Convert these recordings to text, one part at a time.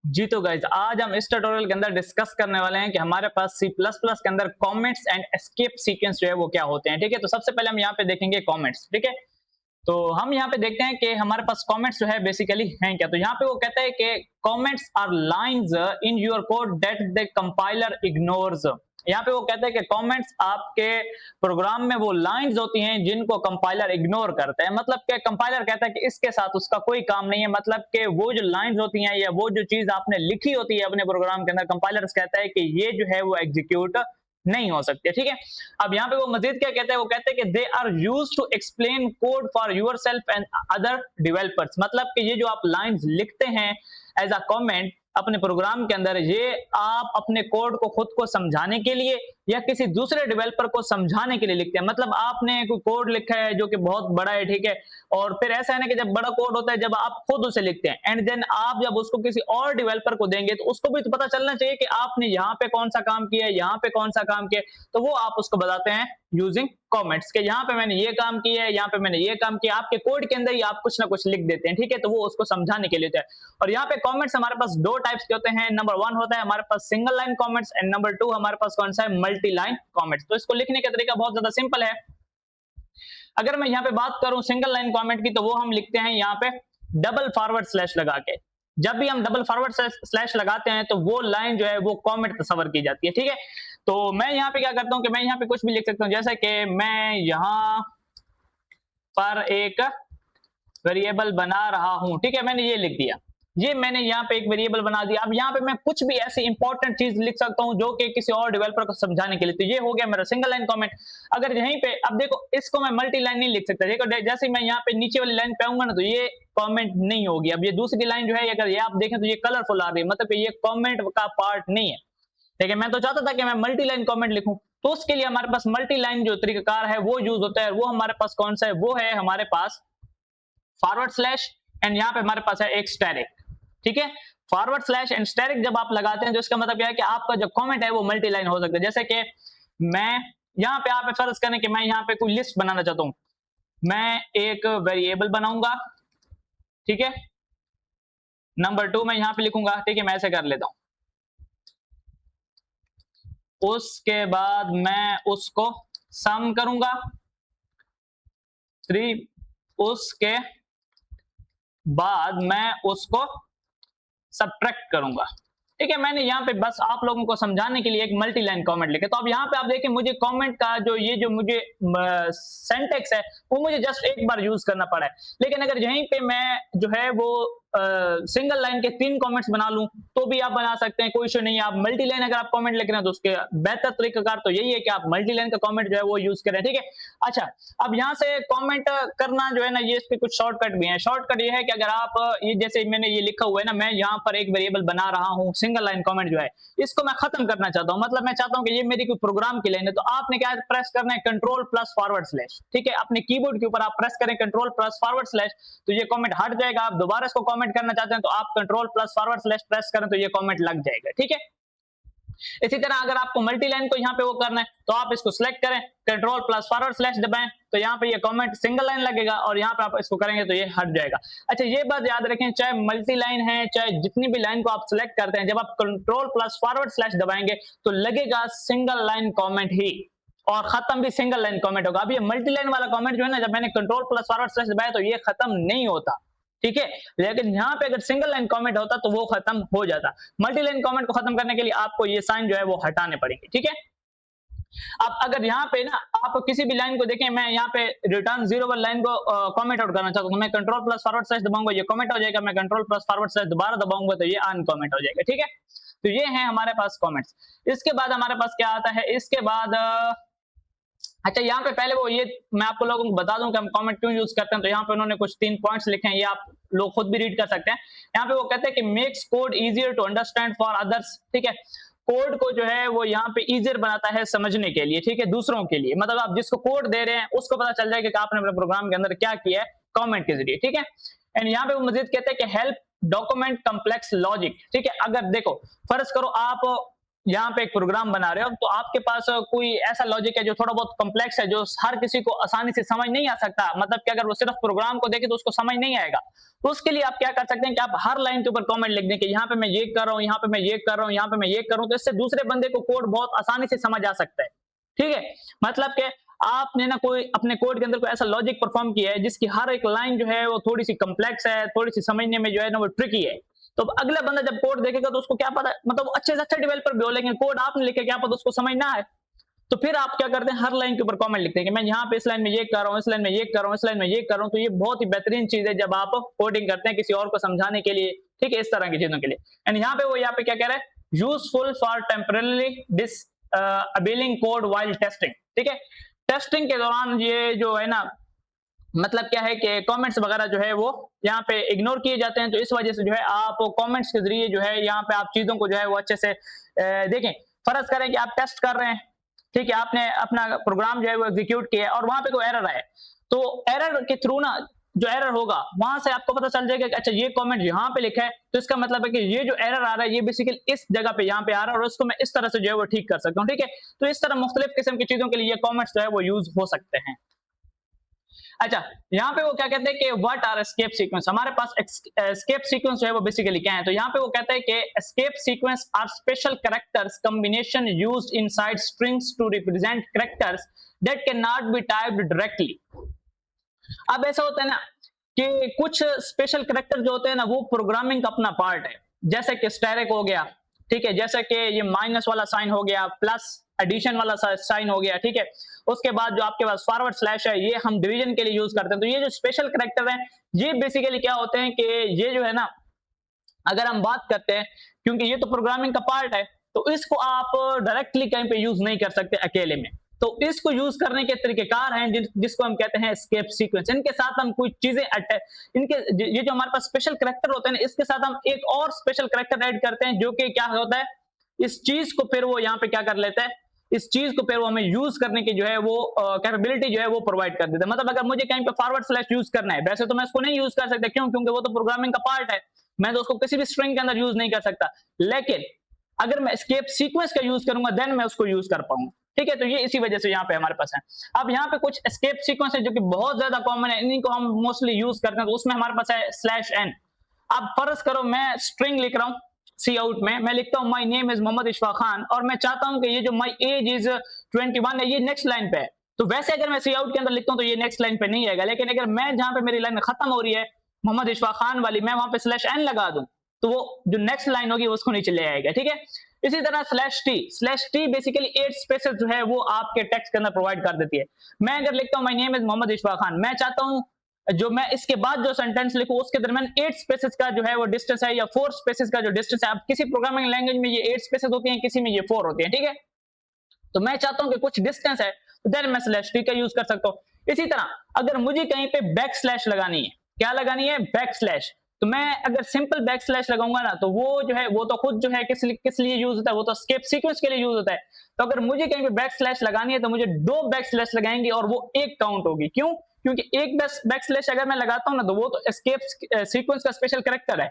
जी तो गाइज आज हम इस ट्यूटोरियल के अंदर डिस्कस करने वाले हैं कि हमारे पास C++ के अंदर कमेंट्स एंड एस्केप सीक्वेंस जो है वो क्या होते हैं। ठीक है, तो सबसे पहले हम यहाँ पे देखेंगे कमेंट्स। ठीक है, तो हम यहाँ पे देखते हैं कि हमारे पास कमेंट्स जो है बेसिकली हैं क्या। तो यहाँ पे वो कहता है कि comments are lines in your code that the compiler ignores. यहाँ पे वो कहते हैं कि कमेंट्स आपके प्रोग्राम में वो लाइंस होती हैं जिनको कंपाइलर इग्नोर करता है। मतलब कि कंपाइलर कहता है कि इसके साथ उसका कोई काम नहीं है। मतलब कि वो जो लाइंस होती हैं या वो जो चीज आपने लिखी होती है अपने प्रोग्राम के अंदर, कंपाइलर कहता है कि ये जो है वो एग्जीक्यूट नहीं हो सकते। ठीक है, अब यहाँ पे वो मजीद क्या कहते हैं, वो कहते हैं कि they are used to explain code for yourself and other developers. मतलब कि ये जो आप लाइंस लिखते हैं एज अ कमेंट अपने प्रोग्राम के अंदर, ये आप अपने कोड को खुद को समझाने के लिए या किसी दूसरे डेवलपर को समझाने के लिए लिखते हैं। मतलब आपने कोई कोड लिखा है जो कि बहुत बड़ा है, ठीक है, और फिर ऐसा है ना कि जब बड़ा कोड होता है जब आप खुद उसे लिखते हैं एंड देन आप जब उसको किसी और डेवलपर को देंगे तो उसको भी तो पता चलना चाहिए कि आपने यहाँ पे कौन सा काम किया है, यहाँ पे कौन सा काम किया, तो वो आप उसको बताते हैं यूजिंग कमेंट्स के यहाँ पे मैंने ये काम किया है, यहाँ पे मैंने ये काम किया। आपके कोड के अंदर ही आप कुछ ना कुछ लिख देते हैं। ठीक है, तो वो उसको समझाने के लिए होता है। और यहाँ पे कमेंट्स हमारे पास दो टाइप्स के होते हैं। नंबर 1 होता है हमारे पास single line comments and number 2 हमारे पास कौन सा है, मल्टी लाइन कमेंट्स। तो इसको लिखने का तरीका बहुत ज्यादा सिंपल है। अगर मैं यहाँ पे बात करूं सिंगल लाइन कमेंट की, तो वो हम लिखते हैं यहाँ पे डबल फॉरवर्ड स्लैश लगा के। जब भी हम डबल फॉरवर्ड स्लैश लगाते हैं तो वो लाइन जो है वो कमेंट तस्वर की जाती है। ठीक है, तो मैं यहाँ पे क्या करता हूँ कि मैं यहाँ पे कुछ भी लिख सकता हूँ, जैसे कि मैं यहाँ पर एक वेरिएबल बना रहा हूं। ठीक है, मैंने ये लिख दिया, ये मैंने यहाँ पे एक वेरिएबल बना दिया। अब यहाँ पे मैं कुछ भी ऐसी इंपॉर्टेंट चीज लिख सकता हूँ जो कि किसी और डेवलपर को समझाने के लिए। तो ये हो गया मेरा सिंगल लाइन कमेंट। अगर यहीं पे अब देखो, इसको मैं मल्टी लाइन नहीं लिख सकता। देखो जैसे मैं यहाँ पे नीचे वाली लाइन पे आऊंगा ना तो ये कमेंट नहीं होगी। अब ये दूसरी लाइन जो है, अगर ये आप देखें तो ये कलरफुल आ रही है, मतलब ये कमेंट का पार्ट नहीं है। ठीक है, मैं तो चाहता था कि मैं मल्टी लाइन कमेंट लिखूं, तो उसके लिए हमारे पास मल्टी लाइन जो तरीकाकार है वो यूज होता है। वो हमारे पास कौन सा है, वो है हमारे पास फॉरवर्ड स्लैश एंड यहाँ पे हमारे पास है एक स्टैरिक। ठीक है, फॉरवर्ड स्लैश एंड स्टैरिक जब आप लगाते हैं तो इसका मतलब क्या है कि आपका जो कमेंट है वो मल्टी लाइन हो सकता है। जैसे कि मैं यहाँ पे आप फर्ज करें कि मैं यहाँ पे कोई लिस्ट बनाना चाहता हूँ, मैं एक वेरिएबल बनाऊंगा। ठीक है, नंबर 2 मैं यहाँ पे लिखूंगा। ठीक है, मैं ऐसे कर लेता हूँ। उसके बाद मैं उसको सम करूंगा 3, उसके बाद मैं उसको सब्ट्रैक्ट करूंगा। ठीक है, मैंने यहाँ पे बस आप लोगों को समझाने के लिए एक मल्टी लाइन कमेंट लिखे। तो अब यहाँ पे आप देखें, मुझे कमेंट का जो ये जो मुझे सेंटेक्स है वो मुझे जस्ट एक बार यूज करना पड़ा है। लेकिन अगर यहीं पे मैं जो है वो सिंगल लाइन के 3 कमेंट्स बना लूं तो भी आप बना सकते हैं, कोई इशू नहीं है। आप मल्टी लाइन अगर आप कमेंट लिख रहे हैं तो उसके बेहतर तरीकाकार तो यही है कि आप मल्टी लाइन का कमेंट जो है वो यूज करें। ठीक है, अच्छा, अब यहाँ से कमेंट करना जो है ना, ये इसके कुछ शॉर्टकट भी हैं। शॉर्टकट ये है कि अगर आप ये जैसे मैंने ये लिखा हुआ है ना, मैं यहाँ पर एक वेरिएबल बना रहा हूँ, सिंगल लाइन कमेंट जो है इसको मैं खत्म करना चाहता हूँ। मतलब मैं चाहता हूँ कि ये मेरी कोई प्रोग्राम की लाइन है, तो आपने क्या प्रेस करना है, कंट्रोल प्लस फॉरवर्ड स्लैश। ठीक है, अपने कीबोर्ड के ऊपर आप प्रेस करें कंट्रोल प्लस फॉरवर्ड स्लैश, तो ये कमेंट हट जाएगा। आप दोबारा इसको कमेंट करना चाहते हैं तो आप control plus forward slash press करें तो ये कमेंट लग जाएगा। ठीक है, इसी तरह अगर आपको मल्टी लाइन को यहाँ पे वो करना है तो आप इसको सिलेक्ट करें, कंट्रोल प्लस फॉरवर्ड स्लैश दबाएं, तो यहाँ पे ये कमेंट सिंगल लाइन लगेगा और यहाँ पे आप इसको करेंगे तो ये हट जाएगा। अच्छा, ये बात याद रखें, चाहे मल्टी लाइन है चाहे जितनी भी लाइन को आप सिलेक्ट करते हैं, जब आप कंट्रोल प्लस फॉरवर्ड स्लैश दबाएंगे तो लगेगा सिंगल लाइन कमेंट ही और खत्म भी सिंगल लाइन कमेंट होगा। अब ये मल्टी लाइन वाला कमेंट जो है ना, जब मैंने कंट्रोल प्लस फॉरवर्ड स्लैश दबाया तो ये खत्म नहीं होता। ठीक है, लेकिन यहाँ पे अगर सिंगल लाइन कमेंट होता तो वो खत्म हो जाता। मल्टी लाइन कमेंट को खत्म करने के लिए आपको ये साइन जो है वो हटाने पड़ेंगे। ठीक है, अब अगर यहाँ पे ना आप किसी भी लाइन को देखें, मैं यहाँ पे रिटर्न 0 वाली लाइन को कमेंट आउट करना चाहता हूँ, मैं कंट्रोल प्लस फॉरवर्ड स्लैश दबाऊंगा, ये कमेंट हो जाएगा। मैं कंट्रोल प्लस फॉरवर्ड स्लैश दोबारा दबाऊंगा तो ये अनकमेंट हो जाएगा। ठीक है, तो ये है हमारे पास कमेंट्स। इसके बाद हमारे पास क्या आता है, इसके बाद अच्छा, यहाँ पे पहले वो ये मैं आपको लोगों को बता दूं कि हम कमेंट क्यों यूज करते हैं। तो यहाँ पे उन्होंने कुछ 3 पॉइंट्स लिखे हैं, ये आप लोग खुद भी रीड कर सकते हैं। यहाँ पे वो कहते हैं कि makes code easier to understand for others. ठीक है, कोड को जो है वो यहाँ पे इजियर बनाता है समझने के लिए। ठीक है, दूसरों के लिए, मतलब आप जिसको कोड दे रहे हैं उसको पता चल जाएगा कि आपने अपने प्रोग्राम के अंदर क्या किया है कमेंट के जरिए। ठीक है, एंड यहाँ पे वो मजीद कहते हैं कि हेल्प डॉक्यूमेंट कम्प्लेक्स लॉजिक। ठीक है, अगर देखो फर्ज करो आप यहाँ पे एक प्रोग्राम बना रहे हो तो आपके पास कोई ऐसा लॉजिक है जो थोड़ा बहुत कॉम्प्लेक्स है, जो हर किसी को आसानी से समझ नहीं आ सकता, मतलब कि अगर वो सिर्फ प्रोग्राम को देखे तो उसको समझ नहीं आएगा, तो उसके लिए आप क्या कर सकते हैं कि आप हर लाइन के ऊपर कमेंट लिख दें कि यहाँ पे मैं ये कर रहा हूँ, यहाँ पे मैं ये कर रहा हूँ, यहाँ पे मैं ये कर रहा हूँ, तो इससे दूसरे बंदे को कोड बहुत आसानी से समझ आ सकता है। ठीक है, मतलब कि आपने ना कोई अपने कोड के अंदर कोई ऐसा लॉजिक परफॉर्म किया है जिसकी हर एक लाइन जो है वो थोड़ी सी कॉम्प्लेक्स है, थोड़ी सी समझने में जो है ना वो ट्रिकी है, तो अगला बंदा जब कोड देखेगा तो उसको क्या पता, मतलब अच्छे से अच्छा डेवलपर भी हो लेकिन कोड आपने लिखे क्या पता उसको समझ ना आए, तो फिर आप क्या करते हैं हर लाइन के ऊपर कमेंट लिखते हैं कि मैं यहाँ पे इस लाइन में ये कर रहा हूँ, इस लाइन में ये कर रहा हूँ, इस लाइन में ये कर रहा हूँ, तो ये बहुत ही बेहतरीन चीज है जब आप कोडिंग करते हैं किसी और को समझाने के लिए, ठीक है, इस तरह की चीजों के लिए। एंड यहाँ पे वो यहाँ पे क्या कह रहा है, useful for temporarily disabling code while testing, ठीक है, टेस्टिंग के दौरान ये जो है ना, मतलब क्या है कि कमेंट्स वगैरह जो है वो यहाँ पे इग्नोर किए जाते हैं, तो इस वजह से जो है आप कमेंट्स के जरिए जो है यहाँ पे आप चीजों को जो है वो अच्छे से देखें। फर्ज करें कि आप टेस्ट कर रहे हैं, ठीक है, आपने अपना प्रोग्राम जो है वो एग्जीक्यूट किया और वहां पे कोई एरर आए, तो एरर के थ्रू ना जो एरर होगा वहां से आपको पता चल जाएगा कि अच्छा ये कमेंट यहाँ पे लिखा है, तो इसका मतलब है कि ये जो एरर आ रहा है ये बेसिकली इस जगह पे यहाँ पे आ रहा है और उसको मैं इस तरह से जो है वो ठीक कर सकता हूँ, ठीक है, तो इस तरह मुख्तलिफ किस्म की चीजों के लिए ये कमेंट्स जो है वो यूज हो सकते हैं। अच्छा, यहाँ पे वो क्या कहते हैं कि व्हाट आर एस्केप सीक्वेंस, हमारे पास एस्केप सीक्वेंस जो है वो बेसिकली क्या है, तो यहाँ पे वो कहता है कि escape sequence are special characters combination used inside strings to represent characters that can not be typed directly. अब ऐसा होता है ना कि कुछ स्पेशल कैरेक्टर जो होते हैं ना वो प्रोग्रामिंग का अपना पार्ट है, जैसे कि स्टैरिक हो गया, ठीक है, जैसे कि ये माइनस वाला साइन हो गया, प्लस एडिशन वाला साइन हो गया, ठीक है, उसके बाद जो आपके पास फॉरवर्ड स्लैश है ये हम डिवीजन के लिए यूज करते हैं, तो ये जो स्पेशल कैरेक्टर है ये बेसिकली क्या होते हैं कि ये जो है ना अगर हम बात करते हैं, क्योंकि ये तो प्रोग्रामिंग का पार्ट है तो इसको आप डायरेक्टली कहीं पे यूज नहीं कर सकते अकेले में, तो इसको यूज करने के तरीकेकार हैं जिसको हम कहते हैं एस्केप सीक्वेंस। इनके साथ हम कुछ चीजें इनके ये जो हमारे पास स्पेशल कैरेक्टर होते हैं इसके साथ हम एक और स्पेशल कैरेक्टर ऐड करते हैं जो कि क्या होता है, इस चीज को फिर वो यहाँ पे क्या कर लेता है, इस चीज को फिर वो हमें यूज करने की जो है वो कैपेबिलिटी जो है वो प्रोवाइड कर देता है। मतलब अगर मुझे कहीं पे फॉरवर्ड स्लैश यूज करना है, वैसे तो मैं इसको नहीं यूज कर सकता, क्यों, क्योंकि वो तो प्रोग्रामिंग का पार्ट है, मैं तो उसको किसी भी स्ट्रिंग के अंदर यूज नहीं कर सकता, लेकिन अगर मैं एस्केप सीक्वेंस का यूज करूंगा देन मैं उसको यूज कर पाऊंगा, ठीक है, तो ये इसी वजह से यहाँ पे हमारे पास है। अब यहाँ पे कुछ एस्केप सीक्वेंस है जो कि बहुत ज्यादा कॉमन है, इन्हीं को हम मोस्टली यूज करते हैं, तो उसमें हमारे पास है स्लैश एन। अब फर्ज करो मैं स्ट्रिंग लिख रहा हूँ सी आउट में, मैं लिखता हूँ my name is Mohammad Ishfaq Khan और मैं चाहता हूँ कि ये जो माई एज इज 21 है ये नेक्स्ट लाइन पे है, तो वैसे अगर मैं सी आउट के अंदर लिखता हूँ तो ये नेक्स्ट लाइन पे नहीं आएगा, लेकिन अगर मैं जहां पे मेरी लाइन खत्म हो रही है मोहम्मद इशफाक खान वाली, मैं वहां पे स्लैश एन लगा दूं तो वो जो नेक्स्ट लाइन होगी उसको नीचे ले आएगा, ठीक है। इसी तरह स्लैश टी बेसिकली 8 स्पेसेस जो है वो आपके टेक्स्ट के अंदर प्रोवाइड कर देती है। मैं अगर लिखता हूँ my name is Mohammad Ishfaq Khan, मैं चाहता हूँ जो मैं इसके बाद जो सेंटेंस लिखूं उसके दरमियान 8 स्पेसेस का जो है वो डिस्टेंस है या 4 स्पेसेस का जो डिस्टेंस है। अब किसी प्रोग्रामिंग लैंग्वेज में ये 8 स्पेसेस होती हैं, किसी में ये 4 होती हैं, ठीक है, तो मैं चाहता हूं कि कुछ डिस्टेंस है तो देन मैं स्लैश टी का यूज कर सकता हूं। इसी तरह अगर मुझे कहीं पे बैक स्लैश लगानी है, क्या लगानी है, बैक स्लैश, तो मैं अगर सिंपल बैक स्लैश लगाऊंगा ना तो वो जो है वो तो खुद जो है किस लिए यूज होता है, वो तो एस्केप सीक्वेंस के लिए यूज होता है। तो अगर मुझे कहीं पे बैक स्लैश लगानी है तो मुझे 2 बैक स्लैश लगाएंगे और वो एक काउंट होगी, क्यों, क्योंकि एक बैक स्लैश अगर मैं लगाता हूं ना तो वो तो एस्केप सीक्वेंस का स्पेशल कैरेक्टर है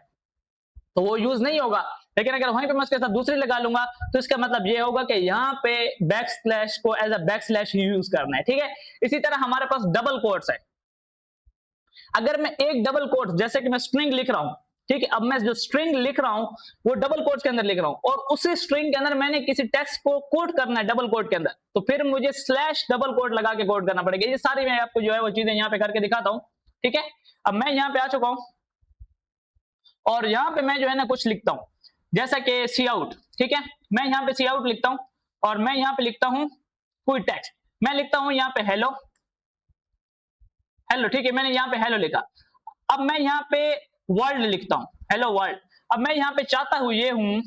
तो वो यूज नहीं होगा, लेकिन अगर वहीं पे मैं उसके साथ दूसरी लगा लूंगा तो इसका मतलब ये होगा कि यहाँ पे बैक स्लैश को as a back slash use करना है, ठीक है। इसी तरह हमारे पास डबल कोट्स है, अगर मैं एक डबल कोट जैसे कि मैं स्ट्रिंग लिख रहा हूं, ठीक है, अब मैं जो स्ट्रिंग लिख रहा हूं वो डबल कोट्स के अंदर लिख रहा हूं और उसी स्ट्रिंग के अंदर मैंने किसी टेक्स्ट को कोड करना है डबल कोट के अंदर, तो फिर मुझे स्लैश डबल कोट लगा के कोड करना पड़ेगा। ये सारी मैं आपको जो है वो चीजें यहाँ पे करके दिखाता हूं, ठीक है। अब मैं यहाँ पे आ चुका हूं और यहाँ पे मैं जो है ना कुछ लिखता हूं जैसा कि सी आउट, ठीक है, मैं यहाँ पे सी आउट लिखता हूं और मैं यहाँ पे लिखता हूं कोई टेक्स्ट, मैं लिखता हूं यहाँ पे हेलो हेलो, ठीक है, मैंने यहाँ पे हेलो लिखा। अब मैं यहाँ पे वर्ल्ड लिखता हूं, हेलो वर्ल्ड। अब मैं यहाँ पे चाहता हूं ये हूं,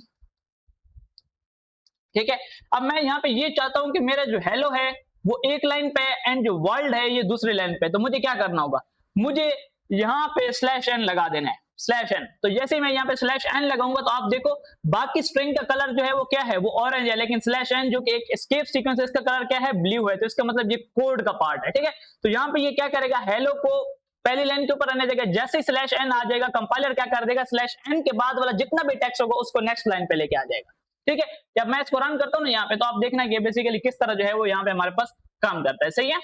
ठीक है, अब मैं यहाँ पे ये चाहता हूं कि मेरा जो हेलो है वो एक लाइन पे एंड जो वर्ल्ड है ये दूसरी लाइन पे, तो मुझे क्या करना होगा, मुझे यहाँ पे स्लैश एन लगा देना है, स्लैश एन। तो जैसे ही मैं यहाँ पे स्लैश एन लगाऊंगा तो आप देखो बाकी स्ट्रिंग का कलर जो है वो क्या है, वो ऑरेंज है, लेकिन स्लैश एन जो कि एक एस्केप सीक्वेंस है इसका कलर क्या है, ब्लू है, तो इसका मतलब ये कोड का पार्ट है, ठीक है। तो यहाँ पे ये क्या करेगा, हेलो को पहली लाइन के ऊपर आने देगा, जैसे ही स्लैश एन आ जाएगा कंपाइलर क्या कर देगा, स्लैश एन के बाद वाला जितना भी टेक्स्ट होगा उसको नेक्स्ट लाइन पे लेके आ जाएगा, ठीक है। जब मैं इसको रन करता हूँ ना यहाँ पे, तो आप देखना कि बेसिकली किस तरह जो है वो यहाँ पे हमारे पास काम करता है। सही है,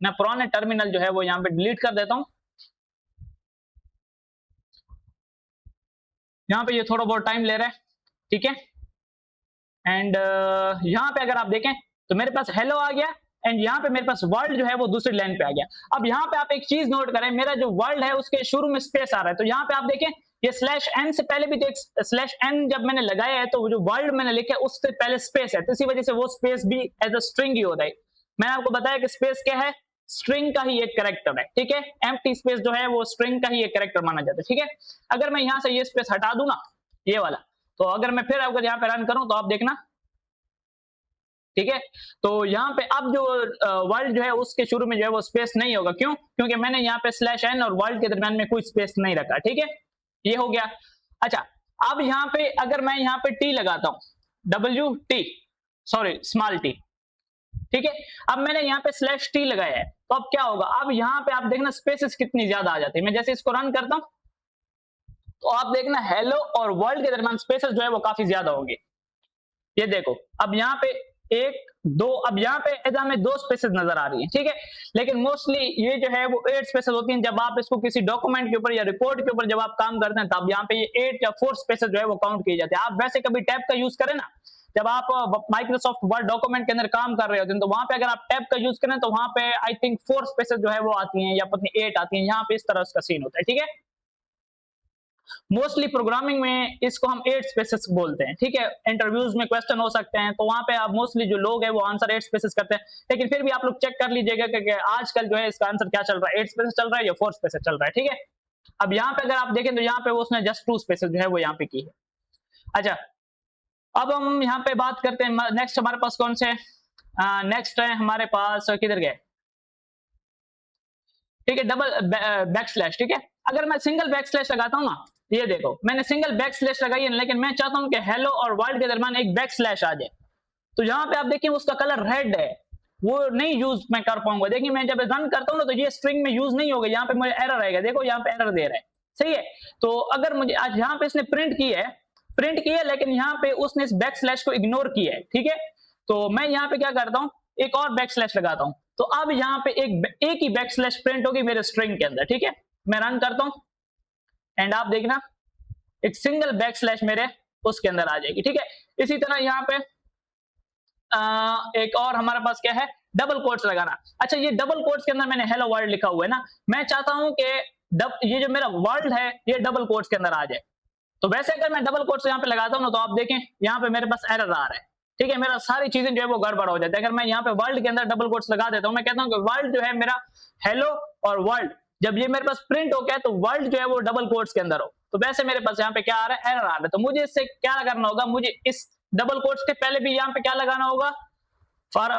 मैं पुराने टर्मिनल जो है वो यहाँ पे डिलीट कर देता हूँ। यहाँ पे ये थोड़ा बहुत टाइम ले रहा है, ठीक है। एंड यहाँ पे अगर आप देखें तो मेरे पास हेलो आ गया, एंड यहाँ पे मेरे पास वर्ल्ड जो है वो दूसरी लाइन पे आ गया। अब यहाँ पे आप एक चीज नोट करें, मेरा जो वर्ल्ड है उसके शुरू में स्पेस आ रहा है, तो यहाँ पे आप देखें ये स्लैश एन से पहले भी तो एक स्लैश एन जब मैंने लगाया है, तो जो वर्ल्ड मैंने लिखा है उससे पहले स्पेस है, तो इसी वजह से वो स्पेस भी एज अ स्ट्रिंग ही होता है। मैंने आपको बताया कि स्पेस क्या है, स्ट्रिंग का ही एक कैरेक्टर है, ठीक है। एम्प्टी स्पेस जो है वो स्ट्रिंग का ही एक कैरेक्टर माना जाता है, ठीक है। अगर मैं यहाँ से ये स्पेस हटा दूं ना, ये वाला, तो अगर मैं फिर अगर यहाँ पे रन करूं तो आप देखना, ठीक है। तो यहाँ पे अब जो वर्ल्ड जो है उसके शुरू में जो है वो स्पेस नहीं होगा, क्यों? क्योंकि मैंने यहाँ पे स्लैश एन और वर्ल्ड के दरमियान में कोई स्पेस नहीं रखा, ठीक है। ये हो गया। अच्छा, अब यहाँ पे अगर मैं यहाँ पे टी लगाता हूँ, W T, sorry small T, ठीक है। अब मैंने यहाँ पे स्लैश टी लगाया है, तो अब क्या होगा, अब यहाँ पे आप देखना स्पेसेस कितनी ज्यादा आ जाती है। मैं जैसे इसको रन करता हूँ तो आप देखना हेलो और वर्ल्ड के दरमियान स्पेसेस जो है वो काफी ज्यादा होंगे। ये देखो, अब यहाँ पे एक दो, अब यहाँ पे हमें दो स्पेसेस नजर आ रही है, ठीक है। लेकिन मोस्टली ये जो है वो 8 स्पेसेस होती हैं। जब आप इसको किसी डॉक्यूमेंट के ऊपर या रिपोर्ट के ऊपर जब आप काम करते हैं, तब यहाँ पे ये 8 या 4 स्पेसेस जो है वो काउंट किए जाते हैं। आप वैसे कभी टैब का यूज करें ना, जब आप माइक्रोसॉफ्ट वर्ड डॉक्यूमेंट के अंदर काम कर रहे होते हैं, तो वहां पे अगर आप टैब का यूज करें तो वहां पे आई थिंक 4 स्पेसेस जो है वो आती हैं, या पता 8 आती हैं। यहाँ पे इस तरह उसका सीन होता है, ठीक है। मोस्टली प्रोग्रामिंग में इसको हम 8 स्पेसेस बोलते हैं, ठीक है। इंटरव्यूज में क्वेश्चन हो सकते हैं, तो वहां पे आप मोस्टली जो लोग हैं वो आंसर 8 स्पेसेस करते हैं। लेकिन फिर भी आप लोग चेक कर लीजिएगा कि आजकल जो है इसका आंसर क्या चल रहा है, 8 स्पेसेस चल रहा है या 4 स्पेसेस चल रहा है, ठीक है। अब यहाँ पे अगर आप देखें तो यहाँ पे उसने जस्ट 2 स्पेसेस जो है वो यहाँ पे की है। अच्छा, अब हम यहाँ पे बात करते हैं नेक्स्ट हमारे पास कौन से, नेक्स्ट है हमारे पास, किधर गए, ठीक है, डबल बैक स्लैश, ठीक है। अगर मैं सिंगल बैक स्लैश लगाता हूँ ना, ये देखो मैंने सिंगल बैक स्लैश लगाई है, लेकिन मैं चाहता हूं कि हेलो और वर्ल्ड के दरमियान एक बैक स्लैश आ जाए, तो यहाँ पे आप देखिए उसका कलर रेड है, वो नहीं यूज मैं कर पाऊंगा। देखिए मैं जब रन करता हूँ ना, तो ये स्ट्रिंग में यूज नहीं होगा, यहाँ पे मुझे एरर आएगा। देखो यहाँ पे एरर दे रहा है, सही है। तो अगर मुझे आज यहाँ पे इसने प्रिंट की है, लेकिन यहाँ पे उसने इस बैक स्लैश को इग्नोर किया है, ठीक है। तो मैं यहाँ पे क्या करता हूँ, एक और बैक स्लैश लगाता हूँ, तो अब यहाँ पे एक ही बैक स्लैश प्रिंट होगी मेरे स्ट्रिंग के अंदर, ठीक है। मैं रन करता हूँ एंड आप देखना एक सिंगल बैक स्लैश मेरे उसके अंदर आ जाएगी, ठीक है। इसी तरह यहाँ पे एक और हमारे पास क्या है, डबल कोट्स लगाना। अच्छा, ये डबल कोट्स के अंदर मैंने हेलो वर्ल्ड लिखा हुआ है ना, मैं चाहता हूं कि ये जो मेरा वर्ल्ड है ये डबल कोट्स के अंदर आ जाए। तो वैसे अगर मैं डबल कोट्स यहाँ पे लगाता हूँ ना, तो आप देखें यहाँ पे मेरे पास एरर आ रहा है, ठीक है। मेरा सारी चीजें जो है वो गड़बड़ हो जाती है। अगर मैं यहाँ पे वर्ल्ड के अंदर डबल कोट्स लगा देता हूँ, मैं कहता हूँ कि वर्ल्ड जो है मेरा हेलो और वर्ल्ड, जब ये मेरे पास प्रिंट हो गया तो वर्ल्ड जो है वो डबल कोट्स के अंदर हो, तो वैसे मेरे पास यहाँ पे क्या आ रहा है, एरर आ रहा है। तो मुझे इससे क्या करना होगा, मुझे इस डबल कोट्स के पहले भी यहाँ पे क्या लगाना होगा, फॉर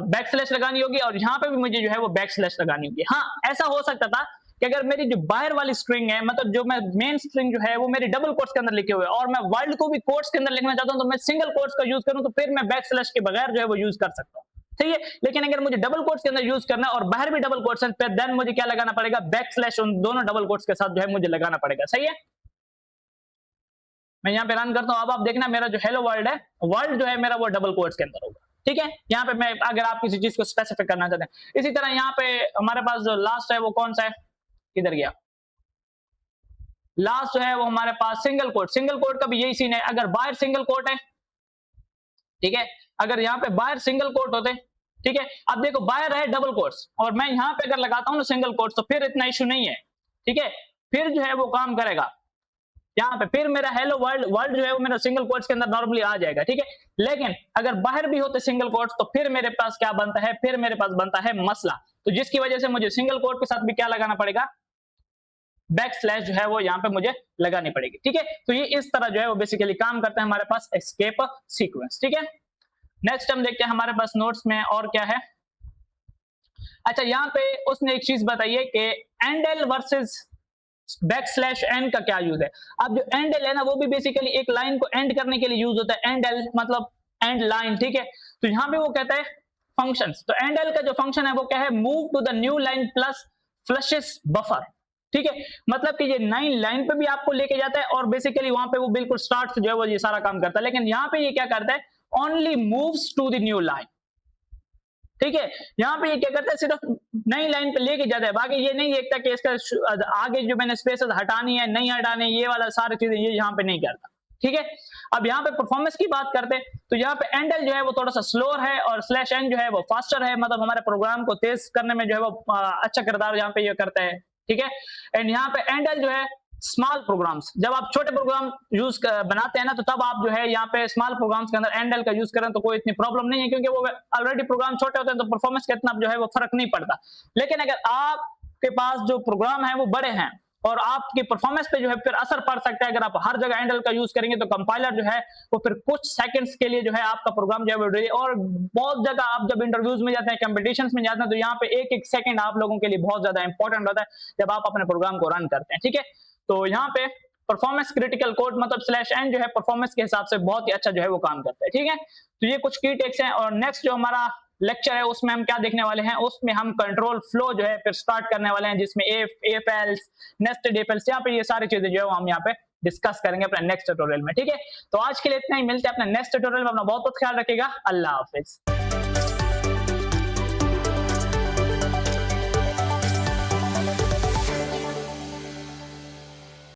बैक स्लैश लगानी होगी, और यहाँ पे भी मुझे जो है वो बैक स्लैश लगानी होगी। हाँ, ऐसा हो सकता था कि अगर मेरी जो बाहर वाली स्ट्रिंग है, मतलब जो मैं मेन स्ट्रिंग जो है वो मेरी डबल कोट्स के अंदर लिखे हुए, और मैं वर्ल्ड को भी कोट्स के अंदर लिखना चाहता हूँ, तो मैं सिंगल कोट्स का यूज करूँ, तो फिर मैं बैक स्लैश के बगैर जो है वो यूज कर सकता हूँ, ठीक है। लेकिन अगर मुझे डबल कोट्स के अंदर यूज करना है और बाहर भी डबल कोट्स है, देन मुझे क्या लगाना पड़ेगा, बैक स्लैश उन दोनों डबल कोट्स के साथ जो है मुझे लगाना पड़ेगा, सही है। मैं यहाँ पे रन करता हूँ, अब आप देखना मेरा जो हेलो वर्ल्ड है, वर्ल्ड जो है मेरा वो डबल कोट्स के अंदर होगा, ठीक है। यहाँ पे मैं अगर आप किसी चीज को स्पेसिफिक करना चाहते हैं। इसी तरह यहाँ पे हमारे पास जो लास्ट है वो कौन सा है, किधर गया, लास्ट जो है वो हमारे पास सिंगल कोट का भी यही सीन है। अगर बाहर सिंगल कोट है, ठीक है, अगर यहाँ पे बाहर सिंगल कोट होते, ठीक है। अब देखो बाहर है डबल कोट्स, और मैं यहाँ पे अगर लगाता हूँ ना सिंगल कोट्स, तो फिर इतना इशू नहीं है, ठीक है। फिर जो है वो काम करेगा यहाँ पे, फिर मेरा हेलो वर्ल्ड जो है वो मेरा सिंगल कोट्स के अंदर नॉर्मली आ जाएगा, ठीक है। लेकिन अगर बाहर भी होते सिंगल कोट्स, तो फिर मेरे पास क्या बनता है, फिर मेरे पास बनता है मसला, तो जिसकी वजह से मुझे सिंगल कोट के साथ भी क्या लगाना पड़ेगा, बैक स्लैश जो है वो यहाँ पे मुझे लगानी पड़ेगी, ठीक है। तो ये इस तरह जो है वो बेसिकली काम करता है हमारे पास एस्केप सीक्वेंस, ठीक है। नेक्स्ट हम देखते हैं हमारे पास नोट्स में और क्या है। अच्छा, यहाँ पे उसने एक चीज बताई है कि endl versus back slash n का क्या यूज है। अब जो एंडल है ना, वो भी बेसिकली एक लाइन को एंड करने के लिए यूज होता है, एंडल मतलब एंड लाइन, ठीक है। तो यहाँ पे वो कहता है फंक्शंस, तो एंडल का जो फंक्शन है वो क्या है, move to the new line plus flushes buffer, ठीक है, मतलब कि ये 9 लाइन पे भी आपको लेके जाता है और बेसिकली वहां पे वो बिल्कुल स्टार्ट से जो है वो ये सारा काम करता है, लेकिन यहाँ पे ये क्या करता है, only moves to the new line. ठीक है, यहाँ पे ये क्या करता है, सिर्फ नई लाइन पे लेके जाता है, बाकी ये नहीं देखता कि इसका आगे जो मैंने स्पेसेस हटानी है नहीं हटानी, ये वाला सारी चीजें ये यहाँ पे नहीं करता। ठीक है, अब यहाँ पे परफॉर्मेंस की बात करते हैं तो यहाँ पे एंडल जो है वो थोड़ा सा स्लोअर है और स्लैश एन जो है वो फास्टर है, मतलब हमारे प्रोग्राम को तेज करने में जो है वो अच्छा किरदार यहाँ पे ये करता है। ठीक है, एंड यहाँ पे एंडल जो है स्मॉल प्रोग्राम्स, जब आप छोटे प्रोग्राम यूज बनाते हैं ना तो तब आप जो है यहाँ पे स्मॉल प्रोग्राम्स के अंदर एंडल का यूज करें तो कोई इतनी प्रॉब्लम नहीं है, क्योंकि वो ऑलरेडी प्रोग्राम छोटे होते हैं तो परफॉर्मेंस का इतना जो है वो फर्क नहीं पड़ता। लेकिन अगर आपके पास जो प्रोग्राम है वो बड़े हैं और आपकी परफॉर्मेंस पे जो है फिर असर पड़ सकता है, अगर आप हर जगह एंडल का यूज करेंगे तो कंपाइलर जो है वो फिर कुछ सेकंड्स के लिए जो है आपका प्रोग्राम जो है और बहुत जगह आप जब इंटरव्यूज में जाते हैं, कंपटीशंस में जाते हैं, तो यहाँ पे एक एक सेकंड आप लोगों के लिए बहुत ज्यादा इंपॉर्टेंट होता है जब आप अपने प्रोग्राम को रन करते हैं। ठीक है, तो यहाँ पे परफॉर्मेंस क्रिटिकल कोड मतलब स्लैश एन जो है परफॉर्मेंस के हिसाब से बहुत ही अच्छा जो है वो काम करता है। ठीक है, तो ये कुछ की टेक्स हैं और नेक्स्ट जो हमारा लेक्चर है उसमें हम क्या देखने वाले हैं, उसमें हम कंट्रोल फ्लो जो है फिर स्टार्ट करने वाले हैं, जिसमें if else nested if else यहाँ पे ये सारी चीजें जो है हम यहाँ पे डिस्कस करेंगे अपने नेक्स्ट ट्यूटोरियल में। ठीक है, तो आज के लिए इतना ही, मिलते हैं अपने नेक्स्ट ट्यूटोरियल में, अपना बहुत बहुत ख्याल रखिएगा, अल्लाह हाफिज।